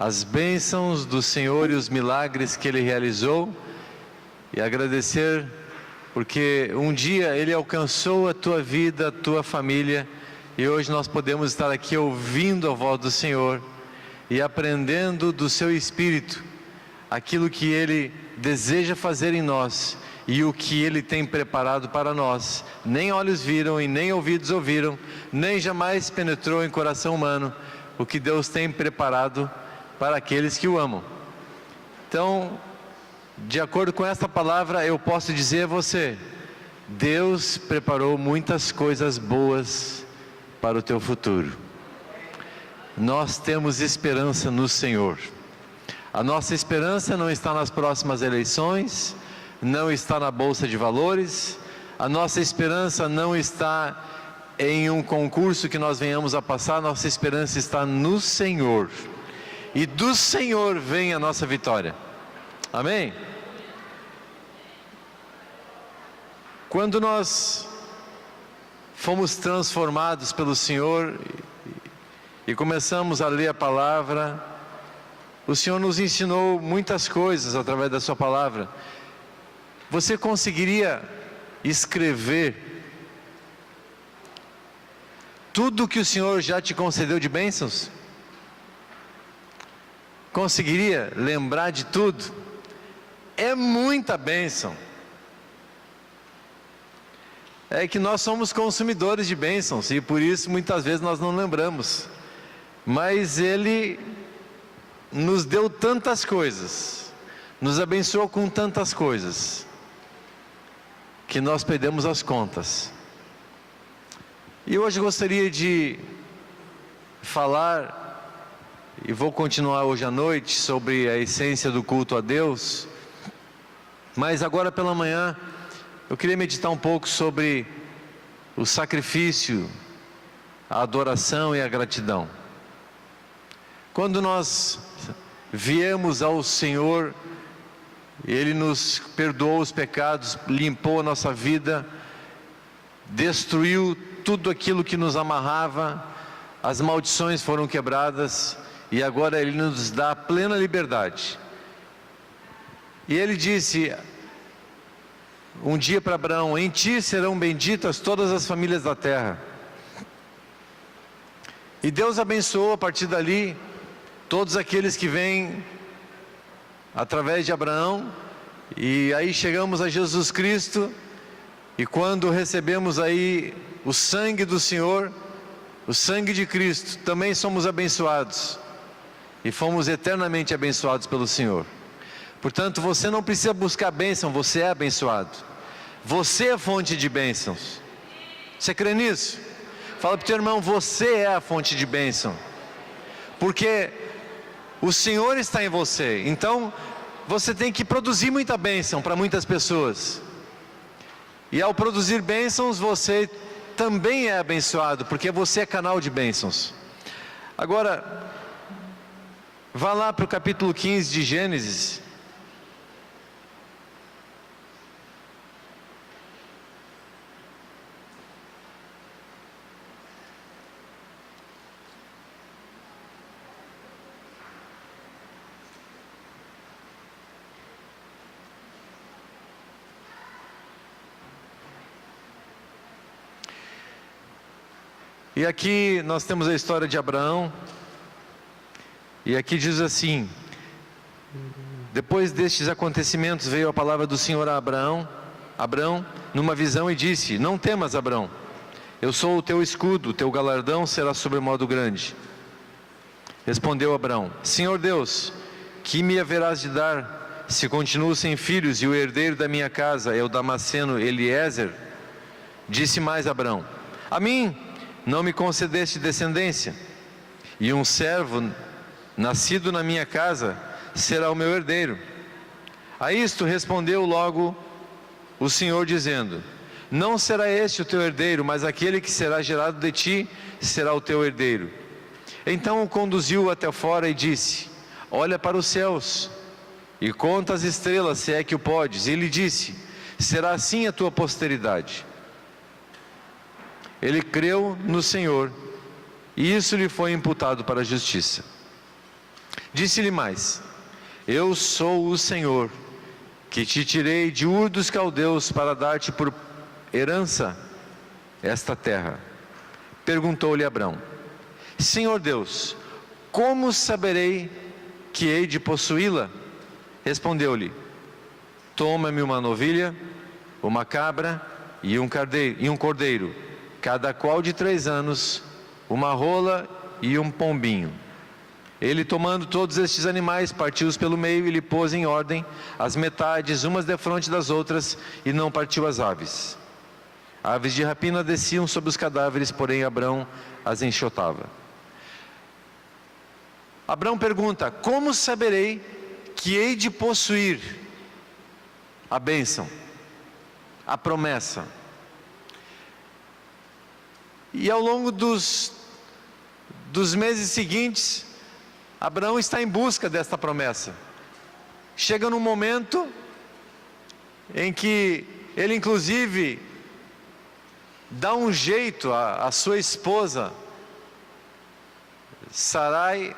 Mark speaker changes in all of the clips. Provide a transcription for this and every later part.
Speaker 1: as bênçãos do Senhor e os milagres que Ele realizou, e agradecer porque um dia Ele alcançou a tua vida, a tua família, e hoje nós podemos estar aqui ouvindo a voz do Senhor e aprendendo do seu Espírito aquilo que Ele deseja fazer em nós e o que Ele tem preparado para nós. Nem olhos viram e nem ouvidos ouviram, nem jamais penetrou em coração humano o que Deus tem preparado para aqueles que o amam. Então, de acordo com esta palavra, eu posso dizer a você: Deus preparou muitas coisas boas para o teu futuro. Nós temos esperança no Senhor. A nossa esperança não está nas próximas eleições, não está na bolsa de valores, a nossa esperança não está em um concurso que nós venhamos a passar, nossa esperança está no Senhor, e do Senhor vem a nossa vitória. Amém? Quando nós fomos transformados pelo Senhor e começamos a ler a palavra, o Senhor nos ensinou muitas coisas através da sua palavra. Você conseguiria escrever tudo que o Senhor já te concedeu de bênçãos? Conseguiria lembrar de tudo? É muita bênção. É que nós somos consumidores de bênçãos e por isso muitas vezes nós não lembramos. Mas Ele nos deu tantas coisas, nos abençoou com tantas coisas, que nós perdemos as contas. E hoje eu gostaria de falar, e vou continuar hoje à noite, sobre a essência do culto a Deus, mas agora pela manhã eu queria meditar um pouco sobre o sacrifício, a adoração e a gratidão. Quando nós viemos ao Senhor, Ele nos perdoou os pecados, limpou a nossa vida, destruiu tudo aquilo que nos amarrava, as maldições foram quebradas, e agora Ele nos dá plena liberdade. E Ele disse um dia para Abraão: em ti serão benditas todas as famílias da terra. E Deus abençoou a partir dali todos aqueles que vêm através de Abraão, e aí chegamos a Jesus Cristo, e quando recebemos aí o sangue do Senhor, o sangue de Cristo, também somos abençoados, e fomos eternamente abençoados pelo Senhor. Portanto, você não precisa buscar bênção, você é abençoado. Você é fonte de bênçãos. Você crê nisso? Fala para o teu irmão: você é a fonte de bênção, porque o Senhor está em você. Então, você tem que produzir muita bênção para muitas pessoas. E ao produzir bênçãos, você também é abençoado, porque você é canal de bênçãos. Agora, vá lá para o capítulo 15 de Gênesis. E aqui nós temos a história de Abraão, e aqui diz assim: depois destes acontecimentos veio a palavra do Senhor a Abraão, numa visão, e disse: não temas, Abraão, eu sou o teu escudo, o teu galardão será sobremodo grande. Respondeu Abraão: Senhor Deus, que me haverás de dar, se continuo sem filhos, e o herdeiro da minha casa é o Damasceno Eliezer? Disse mais Abraão: a mim não me concedeste descendência, e um servo nascido na minha casa será o meu herdeiro. A isto respondeu logo o Senhor, dizendo: não será este o teu herdeiro, mas aquele que será gerado de ti será o teu herdeiro. Então o conduziu até fora e disse: olha para os céus e conta as estrelas, se é que o podes. E ele disse: será assim a tua posteridade. Ele creu no Senhor, e isso lhe foi imputado para a justiça. Disse-lhe mais: eu sou o Senhor, que te tirei de Ur dos Caldeus para dar-te por herança esta terra. Perguntou-lhe Abrão: Senhor Deus, como saberei que hei de possuí-la? Respondeu-lhe: toma-me uma novilha, uma cabra e um cordeiro, cada qual de 3 anos, uma rola e um pombinho. Ele, tomando todos estes animais, partiu-os pelo meio e lhe pôs em ordem as metades, umas defronte das outras, e não partiu as aves. Aves de rapina desciam sobre os cadáveres, porém Abrão as enxotava. Abrão pergunta: como saberei que hei de possuir a bênção, a promessa? E ao longo dos meses seguintes, Abraão está em busca desta promessa. Chega num momento em que ele inclusive dá um jeito à sua esposa Sarai.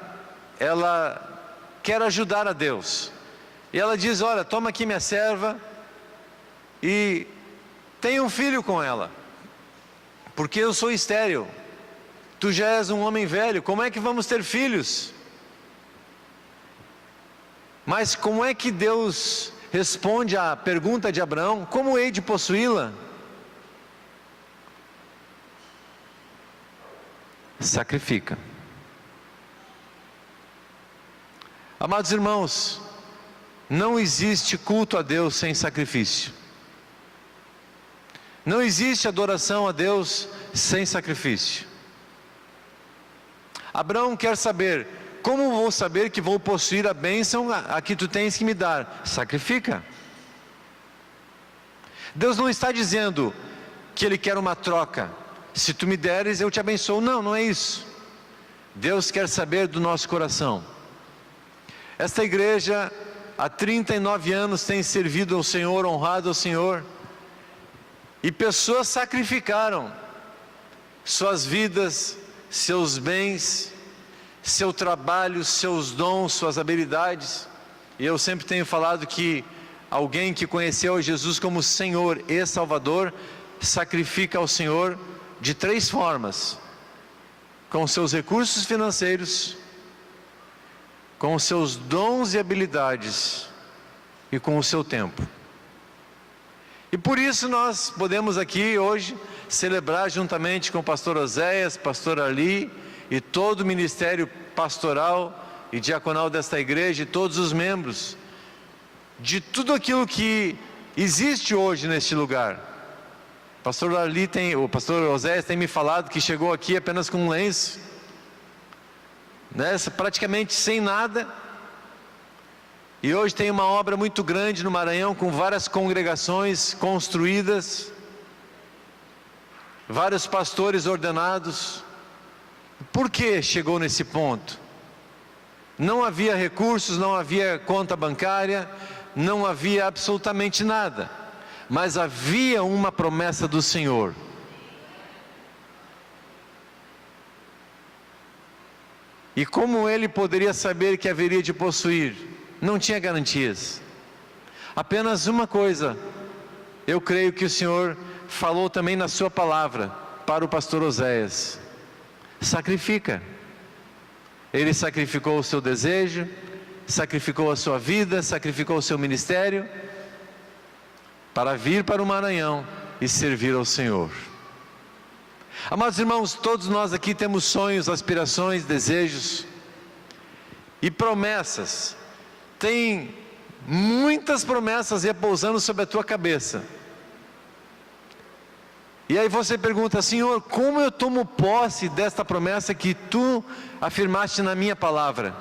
Speaker 1: Ela quer ajudar a Deus, e ela diz: olha, toma aqui minha serva e tenha um filho com ela, porque eu sou estéril, tu já és um homem velho, como é que vamos ter filhos? Mas como é que Deus responde à pergunta de Abraão: como hei de possuí-la? Sacrifica. Amados irmãos, não existe culto a Deus sem sacrifício. Não existe adoração a Deus sem sacrifício. Abraão quer saber: como vou saber que vou possuir a bênção a que tu tens que me dar? Sacrifica. Deus não está dizendo que Ele quer uma troca. Se tu me deres, eu te abençoo. Não, não é isso. Deus quer saber do nosso coração. Esta igreja há 39 anos tem servido ao Senhor, honrado ao Senhor, e pessoas sacrificaram suas vidas, seus bens, seu trabalho, seus dons, suas habilidades. E eu sempre tenho falado que alguém que conheceu Jesus como Senhor e Salvador sacrifica ao Senhor de 3 formas: com seus recursos financeiros, com os seus dons e habilidades e com o seu tempo. E por isso nós podemos aqui hoje celebrar juntamente com o pastor Oséias, pastor Arli e todo o ministério pastoral e diaconal desta igreja, e todos os membros, de tudo aquilo que existe hoje neste lugar. O pastor Oséias tem me falado que chegou aqui apenas com um lenço, praticamente sem nada, e hoje tem uma obra muito grande no Maranhão, com várias congregações construídas, vários pastores ordenados. Por que chegou nesse ponto? Não havia recursos, não havia conta bancária, não havia absolutamente nada, mas havia uma promessa do Senhor. E como ele poderia saber que haveria de possuir? Não tinha garantias. Apenas uma coisa, eu creio que o Senhor falou também na sua palavra para o pastor Oséias: sacrifica. Ele sacrificou o seu desejo, sacrificou a sua vida, sacrificou o seu ministério, para vir para o Maranhão e servir ao Senhor. Amados irmãos, todos nós aqui temos sonhos, aspirações, desejos e promessas. Tem muitas promessas repousando sobre a tua cabeça. E aí você pergunta: Senhor, como eu tomo posse desta promessa que tu afirmaste na minha palavra?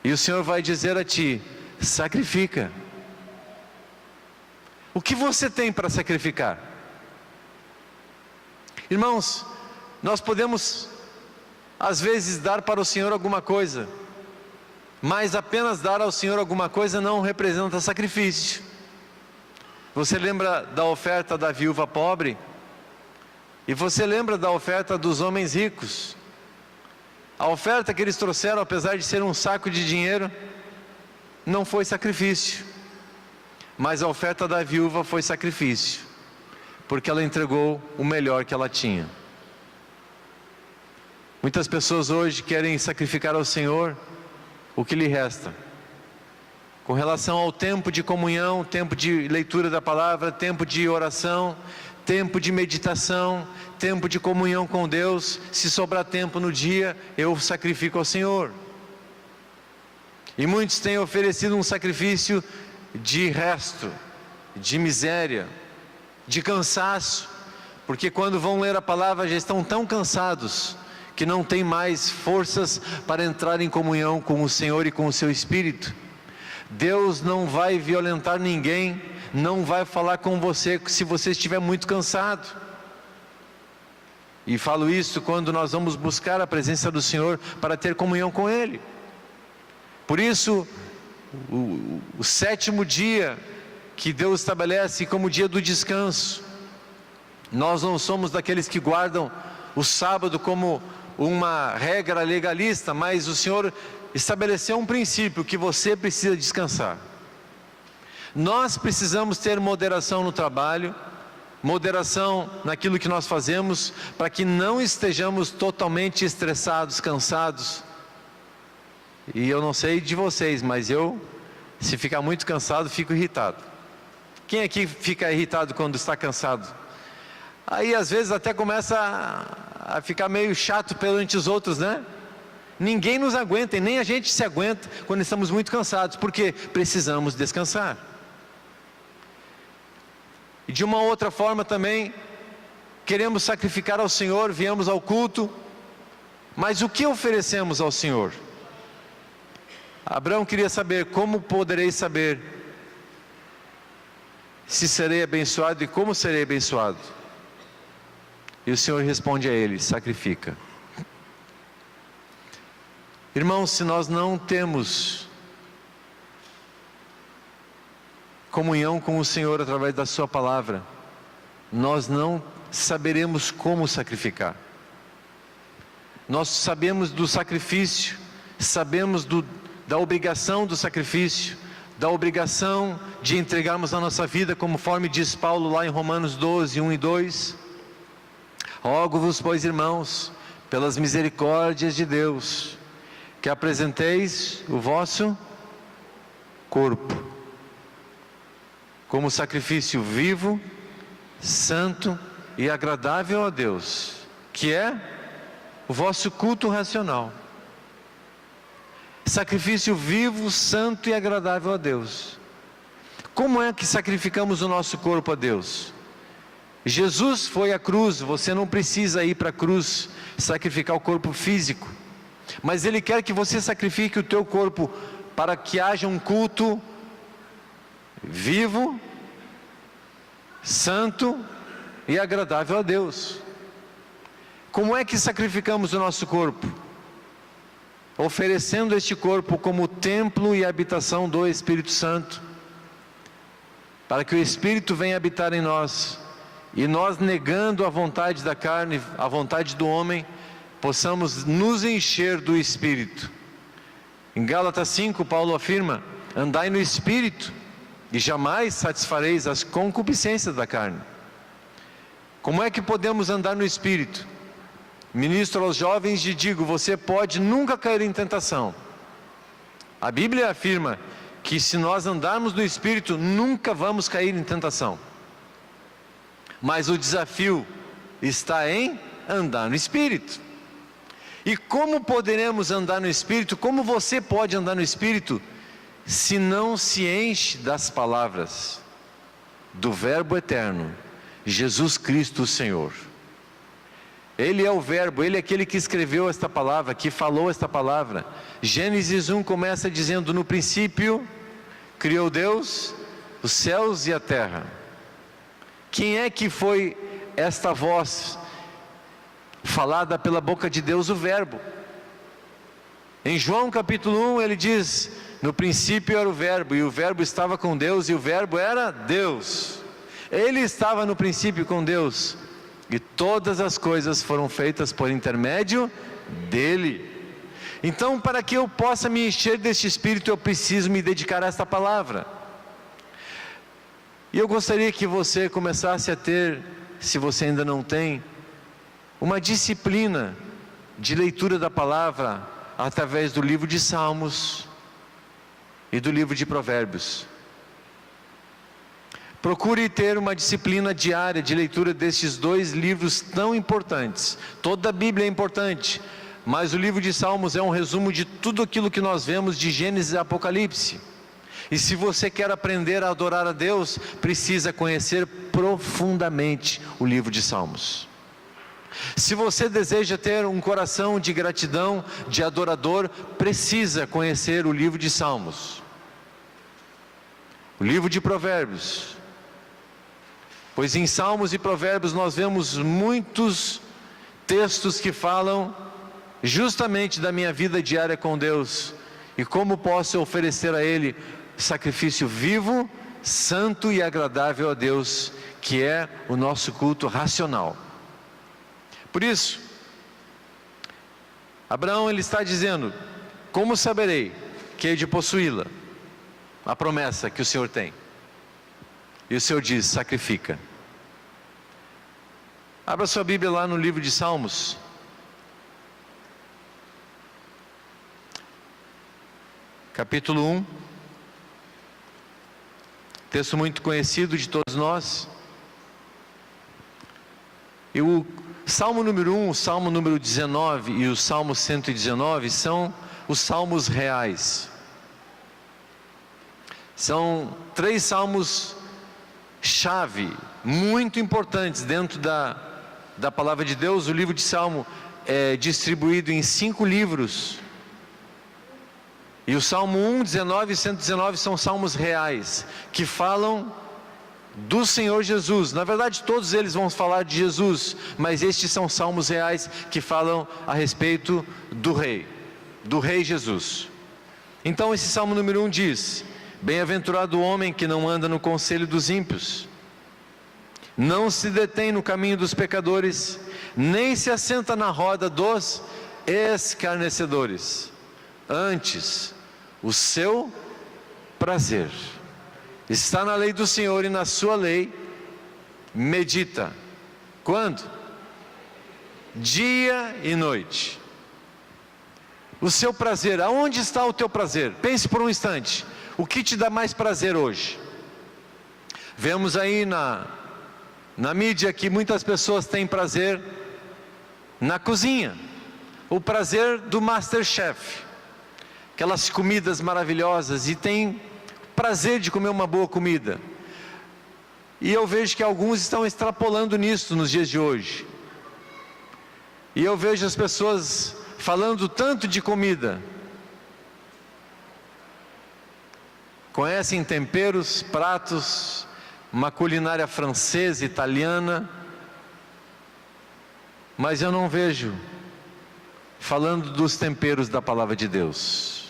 Speaker 1: E o Senhor vai dizer a ti: sacrifica. O que você tem para sacrificar? Irmãos, nós podemos às vezes dar para o Senhor alguma coisa, mas apenas dar ao Senhor alguma coisa não representa sacrifício. Você lembra da oferta da viúva pobre? E você lembra da oferta dos homens ricos? A oferta que eles trouxeram, apesar de ser um saco de dinheiro, não foi sacrifício. Mas a oferta da viúva foi sacrifício, porque ela entregou o melhor que ela tinha. Muitas pessoas hoje querem sacrificar ao Senhor o que lhe resta. Com relação ao tempo de comunhão, tempo de leitura da palavra, tempo de oração, tempo de meditação, tempo de comunhão com Deus, se sobrar tempo no dia, eu sacrifico ao Senhor. E muitos têm oferecido um sacrifício de resto, de miséria, de cansaço, porque quando vão ler a palavra já estão tão cansados, que não têm mais forças para entrar em comunhão com o Senhor e com o seu Espírito. Deus não vai violentar ninguém, não vai falar com você se você estiver muito cansado. E falo isso quando nós vamos buscar a presença do Senhor para ter comunhão com Ele. Por isso, o sétimo dia que Deus estabelece como dia do descanso, nós não somos daqueles que guardam o sábado como uma regra legalista, mas o Senhor estabeleceu um princípio que você precisa descansar. Nós precisamos ter moderação no trabalho, moderação naquilo que nós fazemos, para que não estejamos totalmente estressados, cansados. E eu não sei de vocês, mas eu, se ficar muito cansado, fico irritado. Quem aqui fica irritado quando está cansado? Aí às vezes até começa a ficar meio chato perante os outros, né? Ninguém nos aguenta, e nem a gente se aguenta quando estamos muito cansados, porque precisamos descansar. E de uma outra forma também, queremos sacrificar ao Senhor, viemos ao culto, mas o que oferecemos ao Senhor? Abraão queria saber: como poderei saber se serei abençoado e como serei abençoado? E o Senhor responde a ele: sacrifica. Irmãos, se nós não temos comunhão com o Senhor através da sua palavra, nós não saberemos como sacrificar. Nós sabemos do sacrifício, sabemos da obrigação do sacrifício, da obrigação de entregarmos a nossa vida, conforme diz Paulo lá em Romanos 12, 1 e 2. Rogo-vos, pois, irmãos, pelas misericórdias de Deus, que apresenteis o vosso corpo como sacrifício vivo, santo e agradável a Deus, que é o vosso culto racional. Sacrifício vivo, santo e agradável a Deus. Como é que sacrificamos o nosso corpo a Deus? Jesus foi à cruz. Você não precisa ir para a cruz sacrificar o corpo físico, mas Ele quer que você sacrifique o teu corpo para que haja um culto vivo, santo e agradável a Deus. Como é que sacrificamos o nosso corpo? Oferecendo este corpo como templo e habitação do Espírito Santo, para que o Espírito venha habitar em nós, e nós, negando a vontade da carne, a vontade do homem, possamos nos encher do Espírito. Em Gálatas 5, Paulo afirma: andai no Espírito, e jamais satisfareis as concupiscências da carne. Como é que podemos andar no Espírito? Ministro aos jovens e digo: você pode nunca cair em tentação. A Bíblia afirma que se nós andarmos no Espírito, nunca vamos cair em tentação. Mas o desafio está em andar no Espírito. E como poderemos andar no Espírito? Como você pode andar no Espírito se não se enche das palavras do Verbo eterno, Jesus Cristo o Senhor? Ele é o Verbo, Ele é aquele que escreveu esta palavra, que falou esta palavra. Gênesis 1 começa dizendo: no princípio criou Deus os céus e a terra. Quem é que foi esta voz falada pela boca de Deus? O Verbo. Em João capítulo 1 ele diz: no princípio era o Verbo, e o Verbo estava com Deus, e o Verbo era Deus. Ele estava no princípio com Deus, e todas as coisas foram feitas por intermédio dele. Então, para que eu possa me encher deste Espírito, eu preciso me dedicar a esta palavra. E eu gostaria que você começasse a ter, se você ainda não tem, uma disciplina de leitura da palavra através do livro de Salmos e do livro de Provérbios. Procure ter uma disciplina diária de leitura destes dois livros tão importantes. Toda a Bíblia é importante, mas o livro de Salmos é um resumo de tudo aquilo que nós vemos de Gênesis e Apocalipse. E se você quer aprender a adorar a Deus, precisa conhecer profundamente o livro de Salmos. Se você deseja ter um coração de gratidão, de adorador, precisa conhecer o livro de Salmos, o livro de Provérbios. Pois em Salmos e Provérbios nós vemos muitos textos que falam justamente da minha vida diária com Deus e como posso oferecer a Ele sacrifício vivo, santo e agradável a Deus, que é o nosso culto racional. Por isso, Abraão ele está dizendo: como saberei que hei de possuí-la? A promessa que o Senhor tem. E o Senhor diz: sacrifica. Abra sua Bíblia lá no livro de Salmos. Capítulo 1. Texto muito conhecido de todos nós. E o Salmo número 1, o Salmo número 19 e o Salmo 119 são os salmos reais. São 3 salmos chave, muito importantes dentro da palavra de Deus. O livro de Salmo é distribuído em 5 livros. E o Salmo 1, 19 e 119 são salmos reais, que falam do Senhor Jesus. Na verdade todos eles vão falar de Jesus, mas estes são salmos reais que falam a respeito do Rei Jesus. Então esse Salmo número 1 diz: bem-aventurado o homem que não anda no conselho dos ímpios, não se detém no caminho dos pecadores, nem se assenta na roda dos escarnecedores. Antes, o seu prazer está na lei do Senhor, e na sua lei medita. Quando? Dia e noite. O seu prazer, aonde está o teu prazer? Pense por um instante. O que te dá mais prazer hoje? Vemos aí na mídia que muitas pessoas têm prazer na cozinha. O prazer do MasterChef. Aquelas comidas maravilhosas, e tem prazer de comer uma boa comida. E eu vejo que alguns estão extrapolando nisso nos dias de hoje. E eu vejo as pessoas falando tanto de comida. Conhecem temperos, pratos, uma culinária francesa, italiana, mas eu não vejo falando dos temperos da palavra de Deus.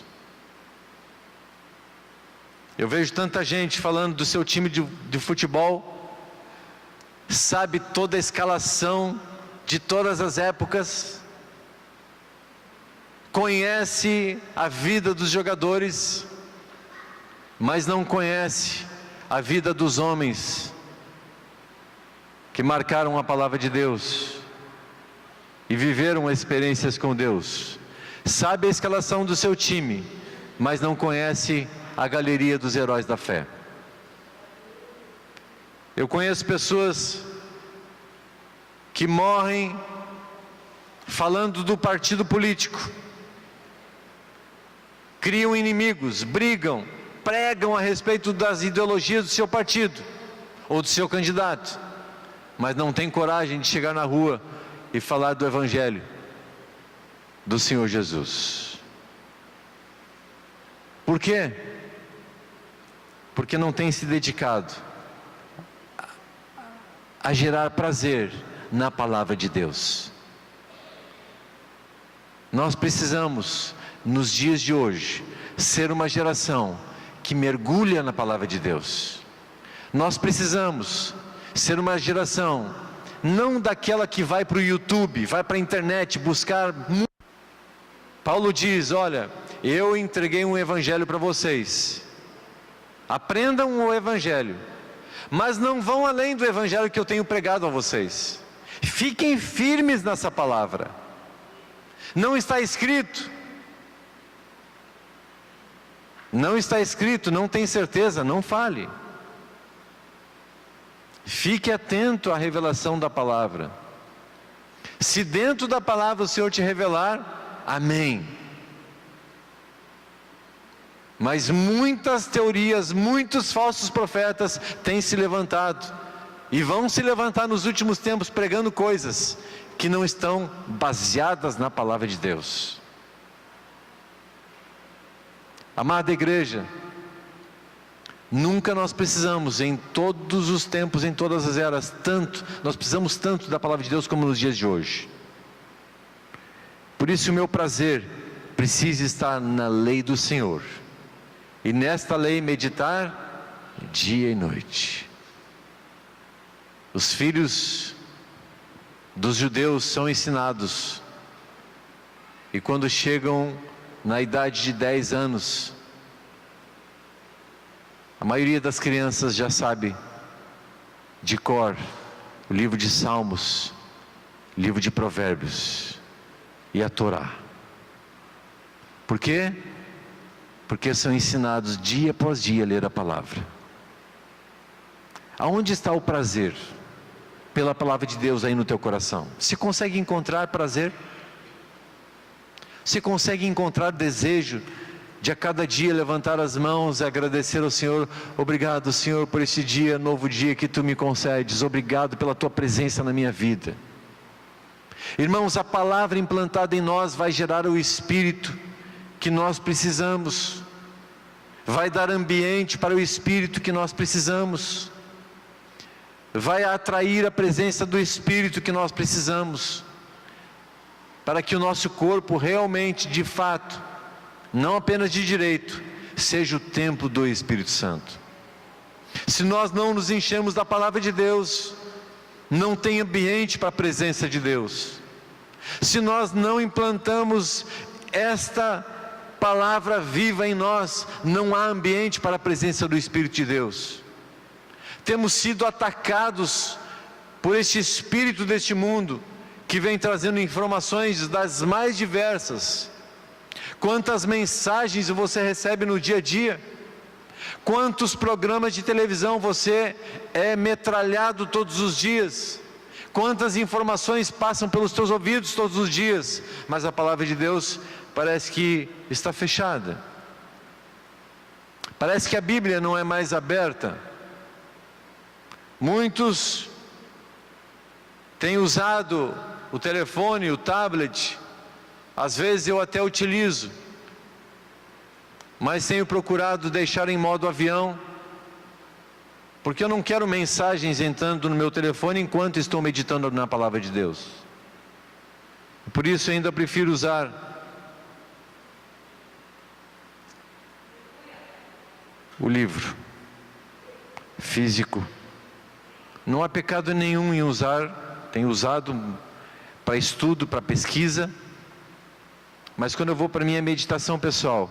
Speaker 1: Eu vejo tanta gente falando do seu time de futebol, sabe toda a escalação de todas as épocas, conhece a vida dos jogadores, mas não conhece a vida dos homens que marcaram a palavra de Deus e viveram experiências com Deus. Sabe a escalação do seu time, mas não conhece a galeria dos heróis da fé. Eu conheço pessoas que morrem falando do partido político, criam inimigos, brigam, pregam a respeito das ideologias do seu partido ou do seu candidato, mas não tem coragem de chegar na rua e falar do Evangelho do Senhor Jesus. Por quê? Porque não tem se dedicado a gerar prazer na palavra de Deus. Nós precisamos, nos dias de hoje, ser uma geração que mergulha na palavra de Deus. Nós precisamos ser uma geração, não daquela que vai para o YouTube, vai para a internet buscar Paulo diz: olha, eu entreguei um evangelho para vocês, aprendam o evangelho, mas não vão além do evangelho que eu tenho pregado a vocês. Fiquem firmes nessa palavra. Não está escrito, não tem certeza, não fale. Fique atento à revelação da palavra. Se dentro da palavra o Senhor te revelar, amém. Mas muitas teorias, muitos falsos profetas têm se levantado, e vão se levantar nos últimos tempos pregando coisas que não estão baseadas na palavra de Deus. Amada igreja, nunca nós precisamos, em todos os tempos, em todas as eras, nós precisamos tanto da palavra de Deus como nos dias de hoje. Por isso o meu prazer precisa estar na lei do Senhor, e nesta lei meditar dia e noite. Os filhos dos judeus são ensinados, e quando chegam na idade de 10 anos, a maioria das crianças já sabe de cor o livro de Salmos, livro de Provérbios e a Torá. Por quê? Porque são ensinados dia após dia a ler a palavra. Aonde está o prazer pela palavra de Deus aí no teu coração? Você consegue encontrar prazer? Você consegue encontrar desejo de a cada dia levantar as mãos e agradecer ao Senhor? Obrigado, Senhor, por esse dia, novo dia que Tu me concedes. Obrigado pela Tua presença na minha vida. Irmãos, a palavra implantada em nós vai gerar o Espírito que nós precisamos. Vai dar ambiente para o Espírito que nós precisamos. Vai atrair a presença do Espírito que nós precisamos, para que o nosso corpo realmente, de fato, não apenas de direito, seja o templo do Espírito Santo. Se nós não nos enchemos da palavra de Deus, não tem ambiente para a presença de Deus. Se nós não implantamos esta palavra viva em nós, não há ambiente para a presença do Espírito de Deus. Temos sido atacados por este espírito deste mundo, que vem trazendo informações das mais diversas. Quantas mensagens você recebe no dia a dia? Quantos programas de televisão você é metralhado todos os dias? Quantas informações passam pelos teus ouvidos todos os dias? Mas a palavra de Deus parece que está fechada. Parece que a Bíblia não é mais aberta. Muitos têm usado o telefone, o tablet. Às vezes eu até utilizo, mas tenho procurado deixar em modo avião, porque eu não quero mensagens entrando no meu telefone enquanto estou meditando na palavra de Deus. Por isso ainda prefiro usar o livro físico. Não há pecado nenhum em usar, tenho usado para estudo, para pesquisa, mas quando eu vou para minha meditação pessoal,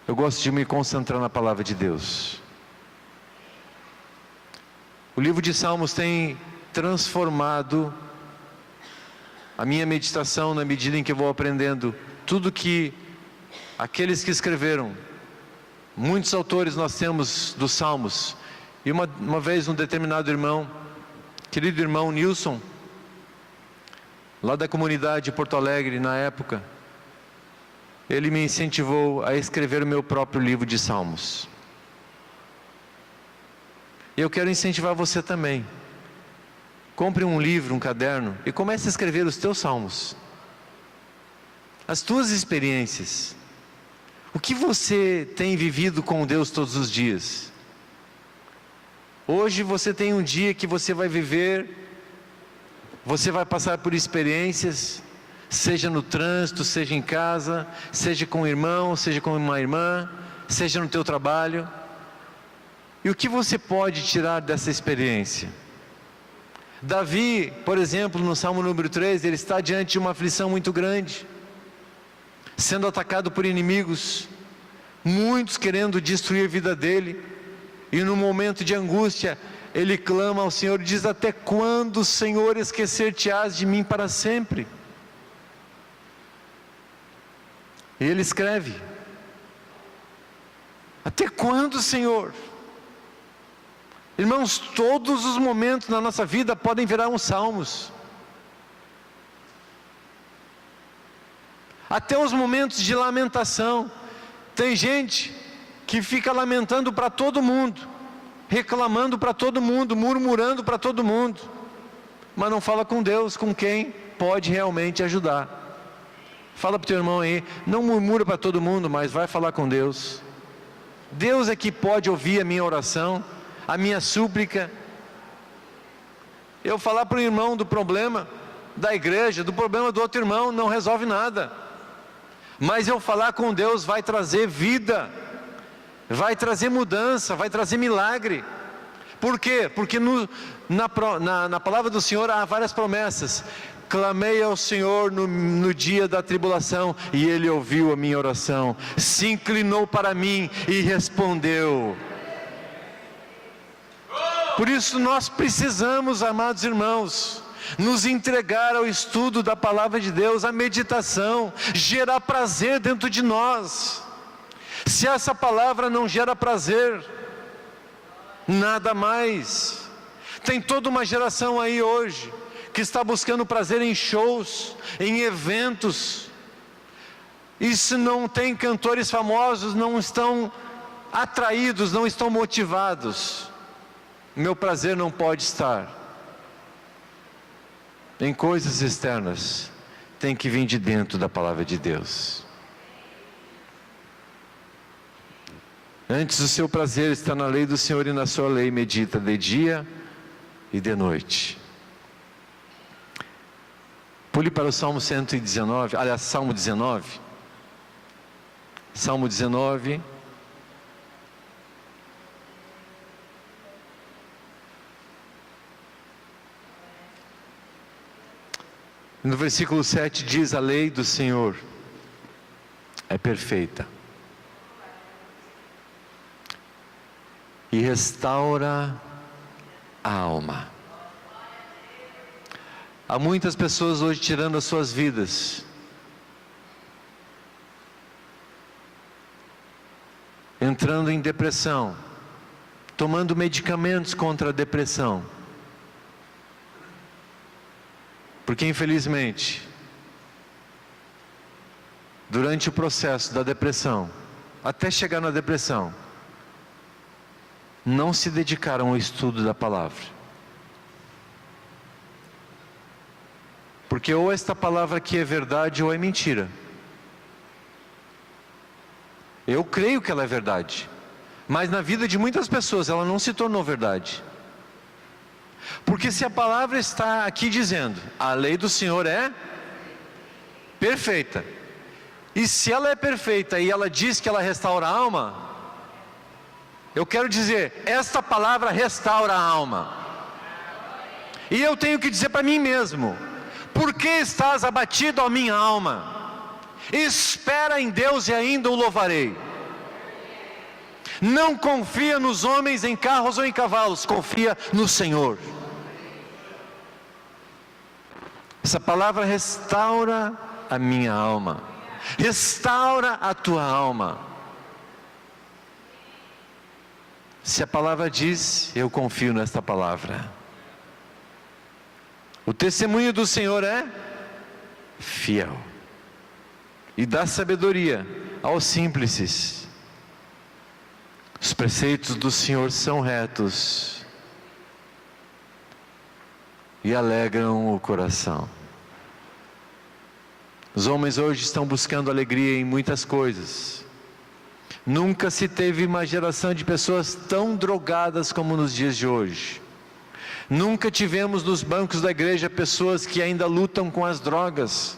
Speaker 1: eu gosto de me concentrar na palavra de Deus. O livro de Salmos tem transformado a minha meditação na medida em que eu vou aprendendo tudo que aqueles que escreveram. Muitos autores nós temos dos Salmos, e uma vez um determinado irmão, querido irmão Nilson, lá da comunidade de Porto Alegre na época, ele me incentivou a escrever o meu próprio livro de Salmos. E eu quero incentivar você também. Compre um livro, um caderno, e comece a escrever os teus salmos, as tuas experiências. O que você tem vivido com Deus todos os dias? Hoje você tem um dia que você vai viver, você vai passar por experiências, seja no trânsito, seja em casa, seja com um irmão, seja com uma irmã, seja no teu trabalho. E o que você pode tirar dessa experiência? Davi, por exemplo, no Salmo número 3, ele está diante de uma aflição muito grande, sendo atacado por inimigos, muitos querendo destruir a vida dele, e no momento de angústia, ele clama ao Senhor e diz: até quando, Senhor, esquecer-te-ás de mim para sempre? E ele escreve: até quando, Senhor? Irmãos, todos os momentos na nossa vida podem virar uns salmos. Até os momentos de lamentação. Tem gente que fica lamentando para todo mundo, reclamando para todo mundo, murmurando para todo mundo, mas não fala com Deus, com quem pode realmente ajudar. Fala para o teu irmão aí, não murmura para todo mundo, mas vai falar com Deus. Deus é que pode ouvir a minha oração, a minha súplica. Eu falar para o irmão do problema da igreja, do problema do outro irmão, não resolve nada. Mas eu falar com Deus vai trazer vida, vai trazer mudança, vai trazer milagre. Por quê? Porque na palavra do Senhor há várias promessas. Clamei ao Senhor no dia da tribulação, e Ele ouviu a minha oração, se inclinou para mim e respondeu. Por isso nós precisamos, amados irmãos, nos entregar ao estudo da palavra de Deus, à meditação, gerar prazer dentro de nós. Se essa palavra não gera prazer, nada mais. Tem toda uma geração aí hoje que está buscando prazer em shows, em eventos, e se não tem cantores famosos, não estão atraídos, não estão motivados. Meu prazer não pode estar em coisas externas, tem que vir de dentro da palavra de Deus. Antes o seu prazer está na lei do Senhor, e na sua lei medita de dia e de noite. Pule para o Salmo 119, aliás, Salmo 19. Salmo 19. No versículo 7 diz: a lei do Senhor é perfeita e restaura a alma. Há muitas pessoas hoje tirando as suas vidas, entrando em depressão, tomando medicamentos contra a depressão, porque infelizmente, durante o processo da depressão, até chegar na depressão, não se dedicaram ao estudo da palavra. Porque ou esta palavra aqui é verdade ou é mentira. Eu creio que ela é verdade, mas na vida de muitas pessoas ela não se tornou verdade. Porque se a palavra está aqui dizendo, a lei do Senhor é perfeita, e se ela é perfeita e ela diz que ela restaura a alma, eu quero dizer, esta palavra restaura a alma. E eu tenho que dizer para mim mesmo: por que estás abatido, ó minha alma? Espera em Deus e ainda o louvarei. Não confia nos homens, em carros ou em cavalos, confia no Senhor. Essa palavra restaura a minha alma, restaura a tua alma. Se a palavra diz, eu confio nesta palavra. O testemunho do Senhor é fiel e dá sabedoria aos simples. Os preceitos do Senhor são retos e alegram o coração. Os homens hoje estão buscando alegria em muitas coisas. Nunca se teve uma geração de pessoas tão drogadas como nos dias de hoje. Nunca tivemos nos bancos da igreja pessoas que ainda lutam com as drogas,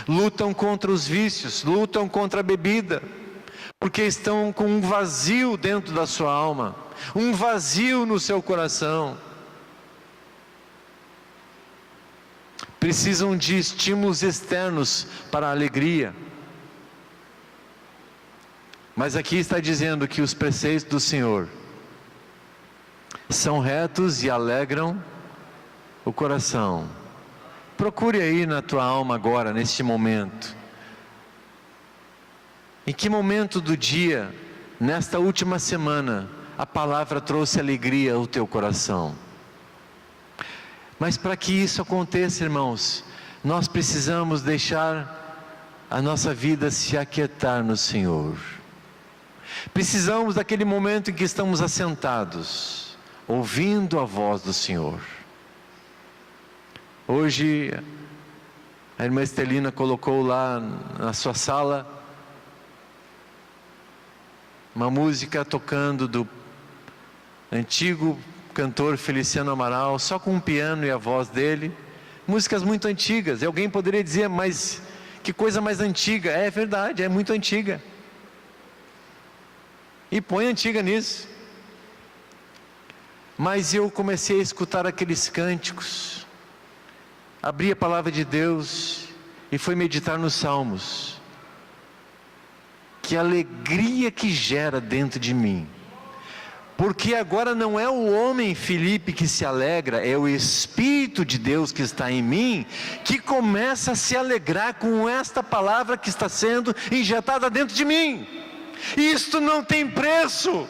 Speaker 1: lutam contra os vícios, lutam contra a bebida, porque estão com um vazio dentro da sua alma, um vazio no seu coração. precisam de estímulos externos para a alegria. Mas aqui está dizendo que os preceitos do Senhor são retos e alegram o coração. Procure aí na tua alma agora, neste momento. Em que momento do dia, nesta última semana, a palavra trouxe alegria ao teu coração? Mas para que isso aconteça, irmãos, nós precisamos deixar a nossa vida se aquietar no Senhor. Precisamos daquele momento em que estamos assentados, ouvindo a voz do Senhor. Hoje, a irmã Estelina colocou lá na sua sala uma música tocando do antigo cantor Feliciano Amaral, só com um piano e a voz dele. Músicas muito antigas. E alguém poderia dizer, mas que coisa mais antiga. É verdade, é muito antiga. E põe antiga nisso. Mas eu comecei a escutar aqueles cânticos, abri a palavra de Deus e fui meditar nos Salmos. Que alegria que gera dentro de mim. Porque agora não é o homem Felipe que se alegra, é o Espírito de Deus que está em mim, que começa a se alegrar com esta palavra que está sendo injetada dentro de mim. E isto não tem preço.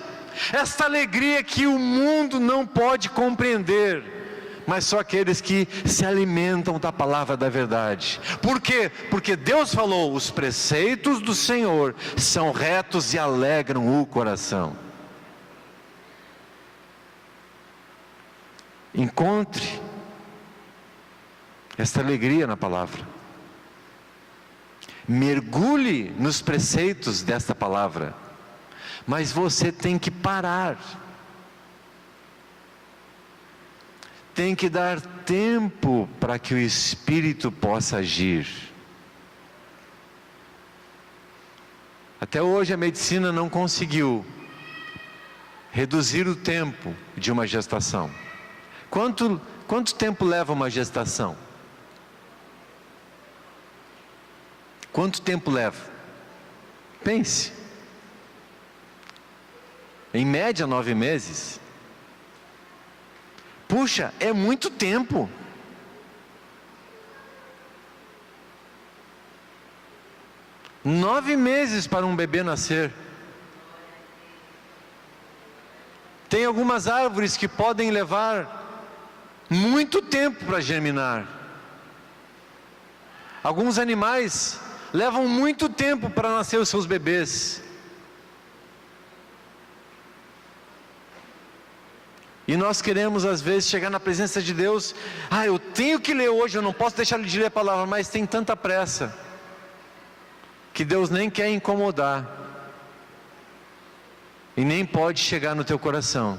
Speaker 1: Esta alegria que o mundo não pode compreender, mas só aqueles que se alimentam da palavra da verdade. Por quê? Porque Deus falou, os preceitos do Senhor são retos e alegram o coração. Encontre esta alegria na palavra. Mergulhe nos preceitos desta palavra. Mas você tem que parar. Tem que dar tempo para que o Espírito possa agir. Até hoje a medicina não conseguiu reduzir o tempo de uma gestação. Quanto tempo leva uma gestação? Quanto tempo leva? Pense. Em média 9 meses. Puxa, é muito tempo. Nove meses para um bebê nascer. Tem algumas árvores que podem levar muito tempo para germinar. Alguns animais levam muito tempo para nascer os seus bebês. E nós queremos às vezes chegar na presença de Deus. Eu tenho que ler hoje, eu não posso deixar de ler a palavra, mas tem tanta pressa que Deus nem quer incomodar e nem pode chegar no teu coração.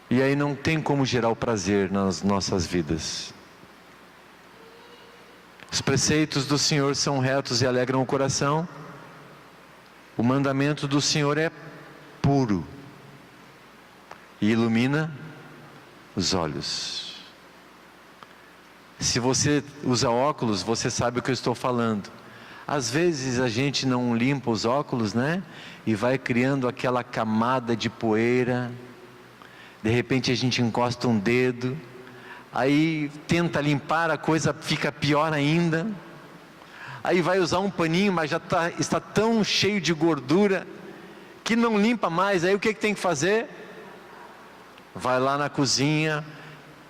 Speaker 1: E aí não tem como gerar o prazer nas nossas vidas. Os preceitos do Senhor são retos e alegram o coração. O mandamento do Senhor é puro e ilumina os olhos. Se você usa óculos, você sabe o que eu estou falando. Às vezes a gente não limpa os óculos, né? E vai criando aquela camada de poeira. De repente a gente encosta um dedo, aí tenta limpar, a coisa fica pior ainda. Aí vai usar um paninho, mas já está tão cheio de gordura que não limpa mais. Aí o que tem que fazer? Vai lá na cozinha,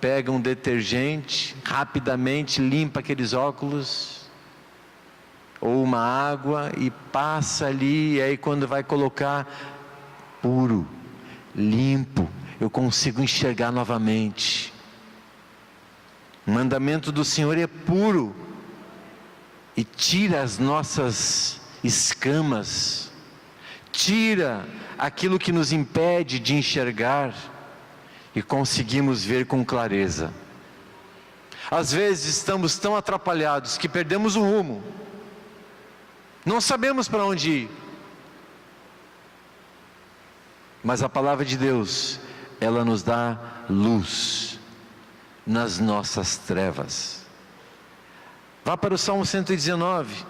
Speaker 1: pega um detergente, rapidamente limpa aqueles óculos, ou uma água, e passa ali. E aí quando vai colocar, puro, limpo, eu consigo enxergar novamente. O mandamento do Senhor é puro e tira as nossas escamas, tira aquilo que nos impede de enxergar e conseguimos ver com clareza. Às vezes estamos tão atrapalhados que perdemos o rumo, não sabemos para onde ir. Mas a palavra de Deus, ela nos dá luz nas nossas trevas. Vá para o Salmo 119.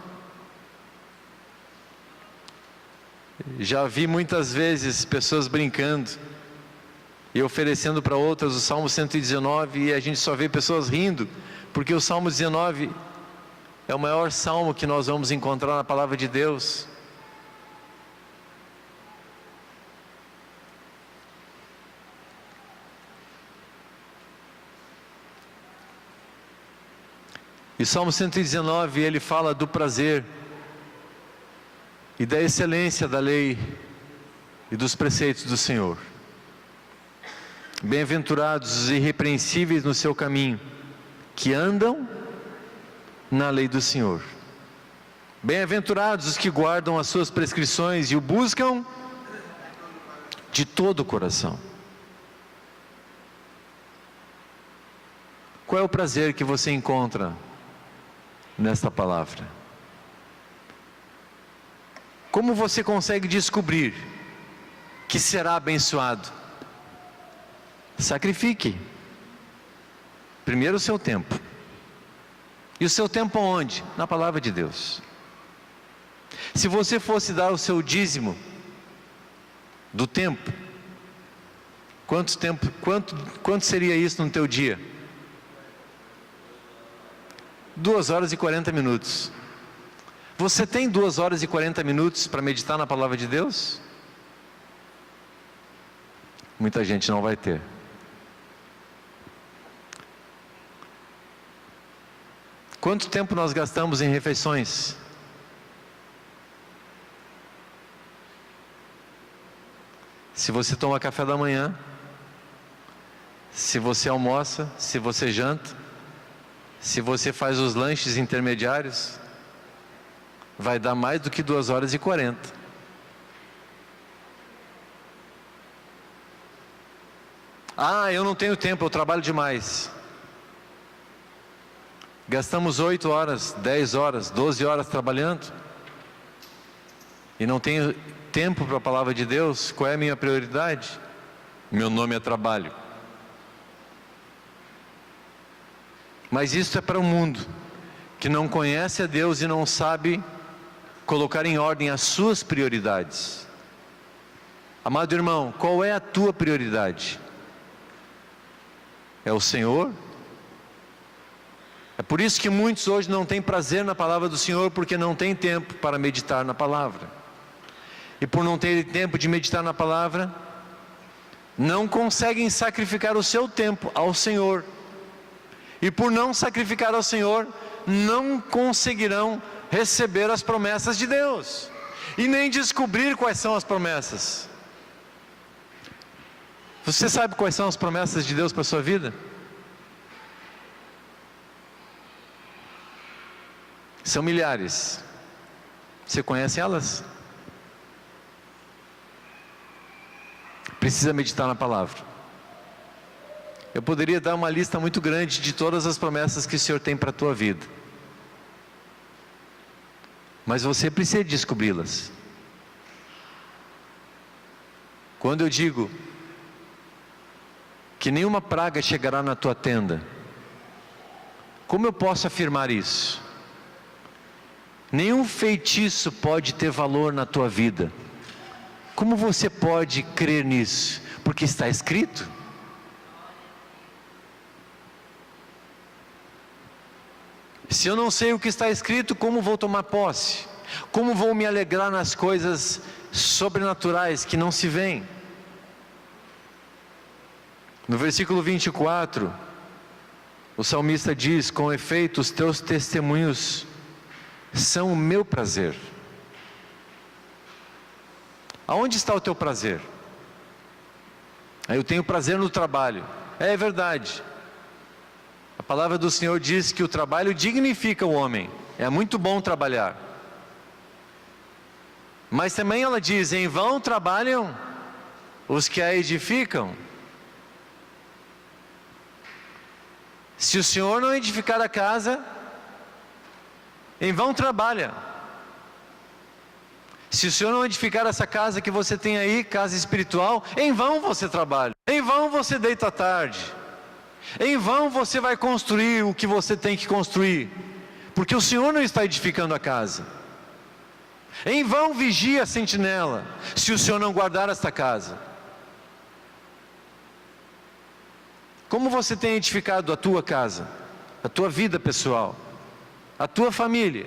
Speaker 1: Já vi muitas vezes pessoas brincando e oferecendo para outras o Salmo 119, e a gente só vê pessoas rindo, porque o Salmo 19 é o maior salmo que nós vamos encontrar na palavra de Deus. E o Salmo 119, ele fala do prazer e da excelência da lei e dos preceitos do Senhor. Bem-aventurados os irrepreensíveis no seu caminho, que andam na lei do Senhor. Bem-aventurados os que guardam as suas prescrições e o buscam de todo o coração. Qual é o prazer que você encontra nesta palavra? Como você consegue descobrir que será abençoado? Sacrifique primeiro o seu tempo. E o seu tempo onde? Na palavra de Deus. Se você fosse dar o seu dízimo do tempo, quanto seria isso no teu dia? 2 horas e 40 minutos. Você tem 2 horas e 40 minutos para meditar na palavra de Deus? Muita gente não vai ter. Quanto tempo nós gastamos em refeições? Se você toma café da manhã, se você almoça, se você janta, se você faz os lanches intermediários, vai dar mais do que 2 horas e 40. Ah, eu não tenho tempo, eu trabalho demais. Gastamos 8 horas, 10 horas, 12 horas trabalhando e não tenho tempo para a palavra de Deus. Qual é a minha prioridade? Meu nome é trabalho. Mas isso é para um mundo que não conhece a Deus e não sabe colocar em ordem as suas prioridades. Amado irmão, qual é a tua prioridade? É o Senhor? É por isso que muitos hoje não têm prazer na palavra do Senhor, porque não têm tempo para meditar na palavra. E por não terem tempo de meditar na palavra, não conseguem sacrificar o seu tempo ao Senhor. E por não sacrificar ao Senhor, não conseguirão receber as promessas de Deus, e nem descobrir quais são as promessas. Você sabe quais são as promessas de Deus para a sua vida? São milhares. Você conhece elas? Precisa meditar na palavra. Eu poderia dar uma lista muito grande de todas as promessas que o Senhor tem para a tua vida, mas você precisa descobri-las. Quando eu digo que nenhuma praga chegará na tua tenda, como eu posso afirmar isso? Nenhum feitiço pode ter valor na tua vida. Como você pode crer nisso? Porque está escrito. Se eu não sei o que está escrito, como vou tomar posse? Como vou me alegrar nas coisas sobrenaturais que não se veem? No versículo 24, o salmista diz: com efeito, os teus testemunhos são o meu prazer. Aonde está o teu prazer? Eu tenho prazer no trabalho. É verdade. A palavra do Senhor diz que o trabalho dignifica o homem. É muito bom trabalhar. Mas também ela diz: em vão trabalham os que a edificam. Se o Senhor não edificar a casa, em vão trabalha. Se o Senhor não edificar essa casa que você tem aí, casa espiritual, em vão você trabalha, em vão você deita à tarde, em vão você vai construir o que você tem que construir, porque o Senhor não está edificando a casa. Em vão vigia a sentinela, se o Senhor não guardar esta casa. Como você tem edificado a tua casa, a tua vida pessoal, a tua família?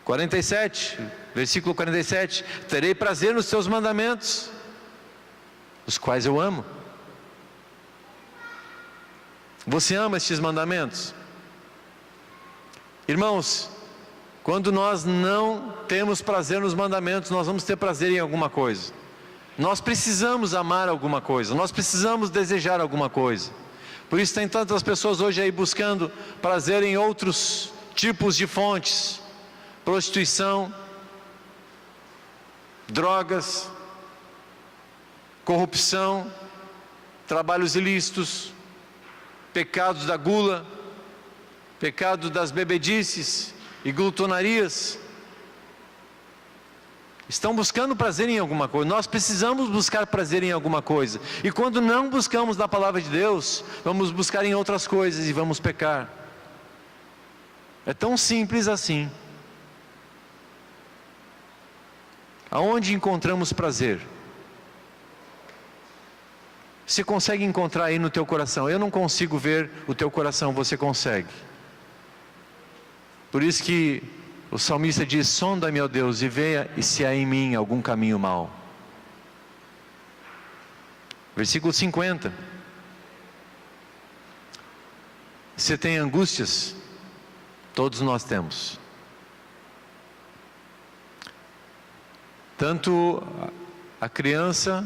Speaker 1: 47, versículo 47, terei prazer nos teus mandamentos, os quais eu amo. Você ama estes mandamentos? Irmãos, quando nós não temos prazer nos mandamentos, nós vamos ter prazer em alguma coisa. Nós precisamos amar alguma coisa, nós precisamos desejar alguma coisa. Por isso tem tantas pessoas hoje aí buscando prazer em outros tipos de fontes: prostituição, drogas, corrupção, trabalhos ilícitos, pecados da gula, pecado das bebedices e glutonarias. Estão buscando prazer em alguma coisa. Nós precisamos buscar prazer em alguma coisa, e quando não buscamos na palavra de Deus, vamos buscar em outras coisas e vamos pecar. É tão simples assim. Aonde encontramos prazer? Você consegue encontrar aí no teu coração? Eu não consigo ver o teu coração, você consegue. Por isso que o salmista diz: sonda-me, ó Deus, e veja se há em mim algum caminho mau. Versículo 50. Você tem angústias? Todos nós temos. Tanto a criança,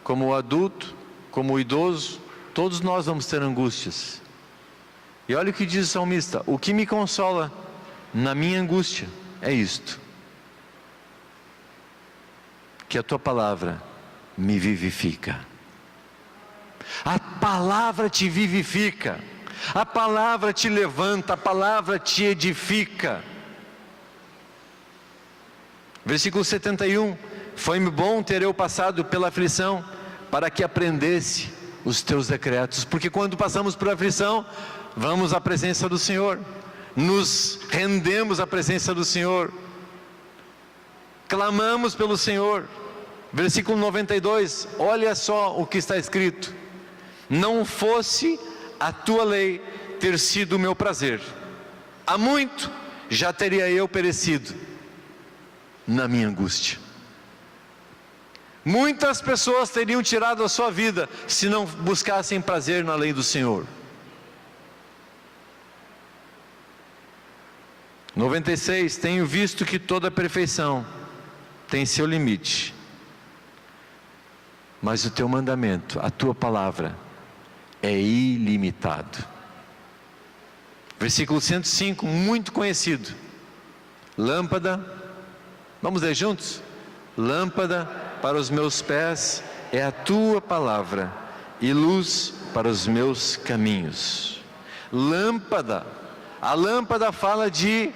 Speaker 1: como o adulto, como o idoso, todos nós vamos ter angústias. E olha o que diz o salmista: o que me consola na minha angústia é isto, que a tua palavra me vivifica. A palavra te vivifica, a palavra te levanta, a palavra te edifica. Versículo 71, foi-me bom ter eu passado pela aflição, para que aprendesse os teus decretos. Porque quando passamos por aflição, vamos à presença do Senhor, nos rendemos à presença do Senhor, clamamos pelo Senhor. Versículo 92, olha só o que está escrito: não fosse a tua lei ter sido o meu prazer, há muito já teria eu perecido na minha angústia. Muitas pessoas teriam tirado a sua vida se não buscassem prazer na lei do Senhor. 96, tenho visto que toda perfeição tem seu limite, mas o teu mandamento, a tua palavra, é ilimitado. Versículo 105, muito conhecido: lâmpada, vamos ler juntos? Lâmpada para os meus pés é a tua palavra, e luz para os meus caminhos. Lâmpada, a lâmpada fala de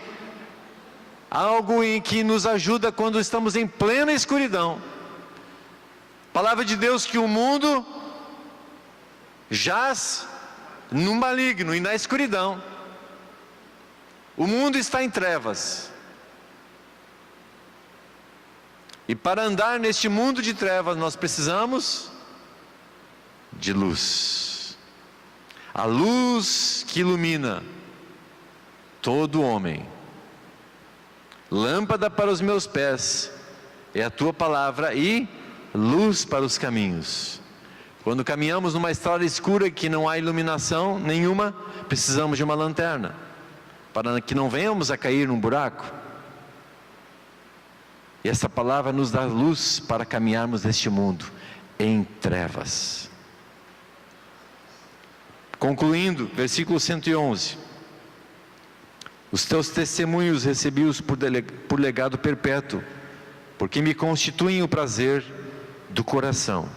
Speaker 1: algo em que nos ajuda quando estamos em plena escuridão. Palavra de Deus que o mundo jaz no maligno e na escuridão. O mundo está em trevas. E para andar neste mundo de trevas, nós precisamos de luz. A luz que ilumina todo homem. Lâmpada para os meus pés é a tua palavra e luz para os caminhos. Quando caminhamos numa estrada escura que não há iluminação nenhuma, precisamos de uma lanterna, para que não venhamos a cair num buraco. E essa palavra nos dá luz para caminharmos neste mundo em trevas. Concluindo, versículo 111. Os teus testemunhos recebi-os por legado perpétuo, porque me constituem o prazer do coração.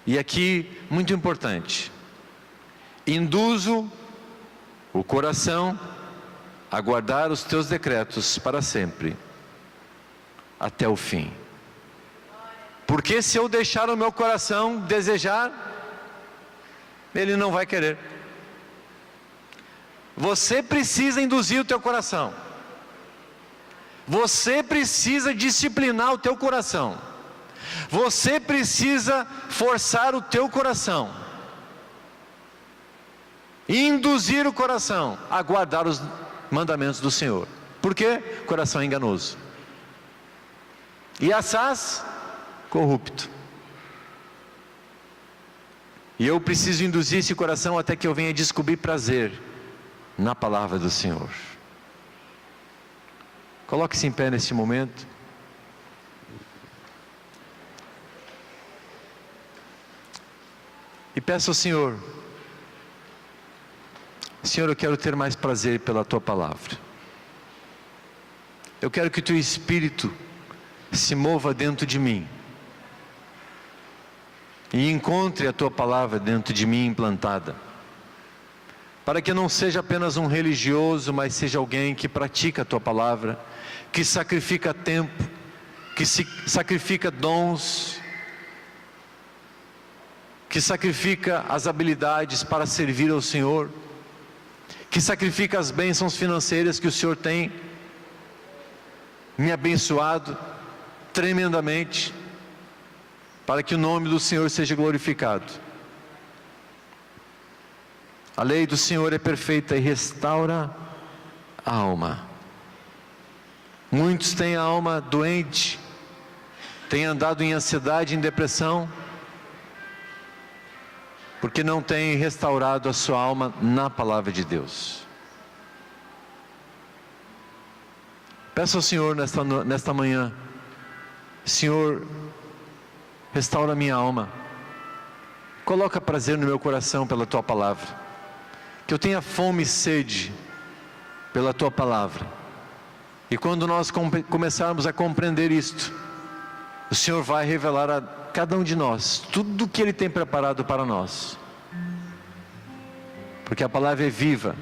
Speaker 1: E aqui, muito importante, induzo o coração a guardar os teus decretos para sempre, até o fim. Porque se eu deixar o meu coração desejar, ele não vai querer. Você precisa induzir o teu coração. Você precisa disciplinar o teu coração. Você precisa forçar o teu coração. Induzir o coração a guardar os mandamentos do Senhor. Por quê? Coração enganoso. E assaz, corrupto. E eu preciso induzir esse coração até que eu venha descobrir prazer na palavra do Senhor. Coloque-se em pé neste momento. E peça ao Senhor: Senhor, eu quero ter mais prazer pela Tua palavra. Eu quero que o Teu Espírito se mova dentro de mim e encontre a Tua palavra dentro de mim implantada, para que eu não seja apenas um religioso, mas seja alguém que pratica a Tua palavra, que sacrifica tempo, que sacrifica dons, que sacrifica as habilidades para servir ao Senhor, que sacrifica as bênçãos financeiras que o Senhor tem me abençoado tremendamente, para que o nome do Senhor seja glorificado. A lei do Senhor é perfeita e restaura a alma. Muitos têm a alma doente, têm andado em ansiedade e em depressão, porque não têm restaurado a sua alma na palavra de Deus. Peço ao Senhor nesta manhã: Senhor, restaura a minha alma, coloca prazer no meu coração pela Tua palavra, que eu tenha fome e sede pela Tua palavra, e quando nós começarmos a compreender isto, o Senhor vai revelar a cada um de nós tudo o que Ele tem preparado para nós, porque a palavra é viva.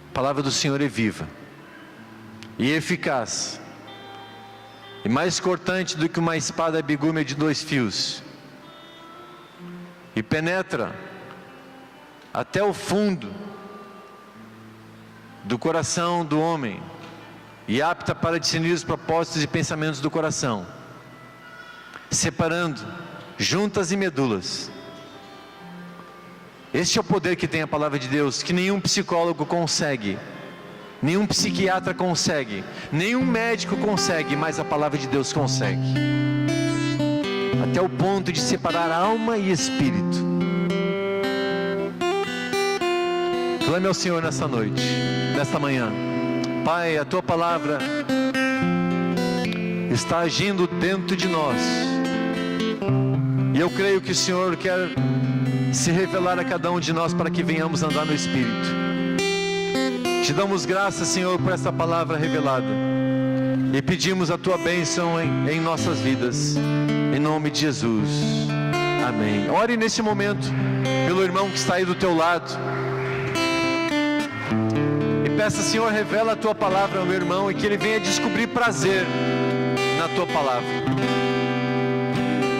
Speaker 1: A palavra do Senhor é viva e eficaz, e mais cortante do que uma espada bigúmia de 2 fios, e penetra até o fundo do coração do homem, e apta para discernir os propósitos e pensamentos do coração, separando juntas e medulas. Este é o poder que tem a palavra de Deus, que nenhum psicólogo consegue, nenhum psiquiatra consegue, nenhum médico consegue, mas a palavra de Deus consegue, até o ponto de separar alma e espírito. Clame ao Senhor nessa noite, nesta manhã. Pai, a Tua palavra está agindo dentro de nós, e eu creio que o Senhor quer se revelar a cada um de nós para que venhamos andar no Espírito. Te damos graças, Senhor, por esta palavra revelada, e pedimos a Tua bênção em nossas vidas, em nome de Jesus, amém. Ore neste momento pelo irmão que está aí do teu lado, e peça: Senhor, revela a Tua palavra ao meu irmão, e que ele venha descobrir prazer na Tua palavra.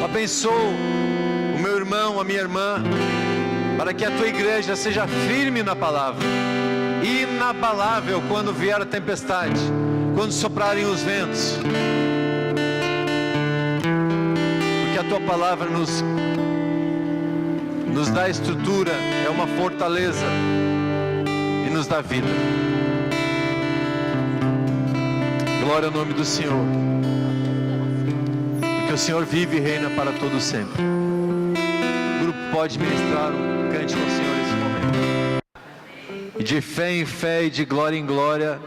Speaker 1: Abençoa o meu irmão, a minha irmã, para que a Tua igreja seja firme na palavra, inabalável quando vier a tempestade, quando soprarem os ventos, porque a Tua palavra nos dá estrutura, é uma fortaleza, e nos dá vida. Glória ao nome do Senhor, porque o Senhor vive e reina para todo sempre. O grupo pode ministrar um cântico ao Senhor nesse momento. E de fé em fé e de glória em glória,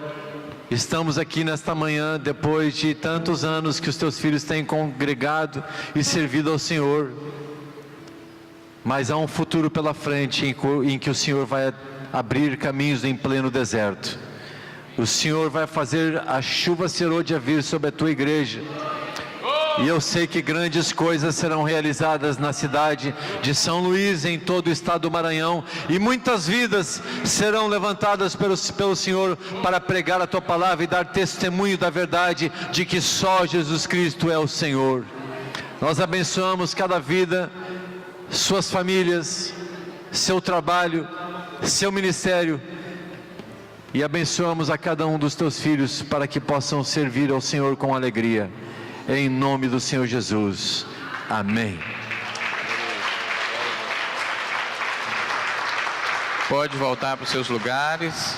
Speaker 1: estamos aqui nesta manhã, depois de tantos anos que os Teus filhos têm congregado e servido ao Senhor. Mas há um futuro pela frente em que o Senhor vai abrir caminhos em pleno deserto. O Senhor vai fazer a chuva serôdia vir sobre a Tua igreja. E eu sei que grandes coisas serão realizadas na cidade de São Luís, em todo o estado do Maranhão, e muitas vidas serão levantadas pelo Senhor para pregar a Tua palavra e dar testemunho da verdade de que só Jesus Cristo é o Senhor. Nós abençoamos cada vida, suas famílias, seu trabalho, seu ministério, e abençoamos a cada um dos Teus filhos para que possam servir ao Senhor com alegria. Em nome do Senhor Jesus. Amém.
Speaker 2: Pode voltar para os seus lugares.